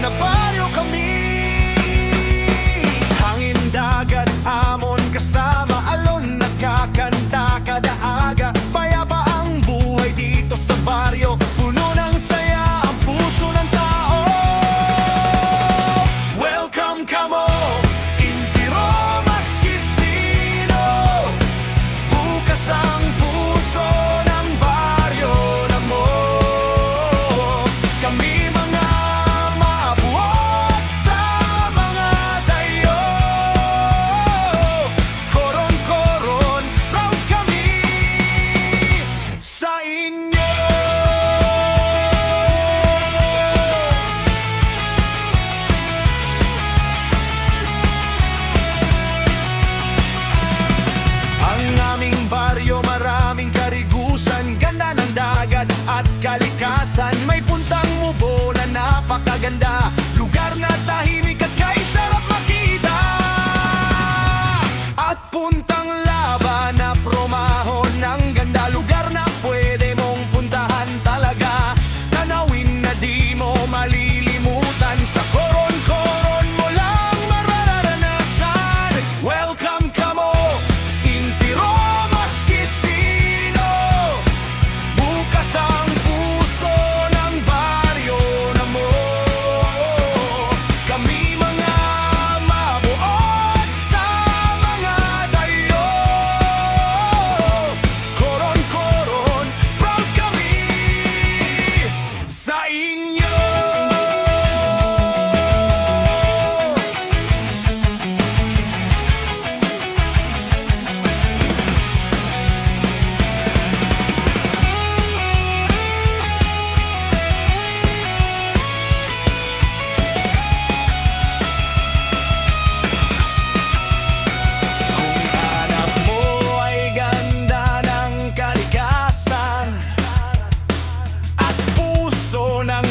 na baryo kami. Hangin, dagat, hamon, kasama alon, nagkakanta kada aga. Payapa ang buhay dito sa baryo, puno ng saya ang puso ng tao. Welcome ka mo, Intiro, maski sino. Bukas ang puso ng baryo na mo. Kami mga mabuhat sa mga dayo. Koron-koron, proud kami sa inyo. Ang aming baryo maraming karigusan, ganda ng dagat at kalikasan. May puntang mubo na napakaganda, lugar na tahimik at kay sarap makita. At puntang laba na promahon ng ganda, lugar na pwede mong puntahan talaga. Tanawin na di mo malilimutan, sa koron-koron mo lang mararanasan. Welcome ka mo, Intiro, maski sino. Bukas ang puso ng baryo na mo. Kami mga mabuot sa mga dayo. Koron-koron, proud kami sa inyo. Kung hanap mo ay ganda ng kalikasan at puso ng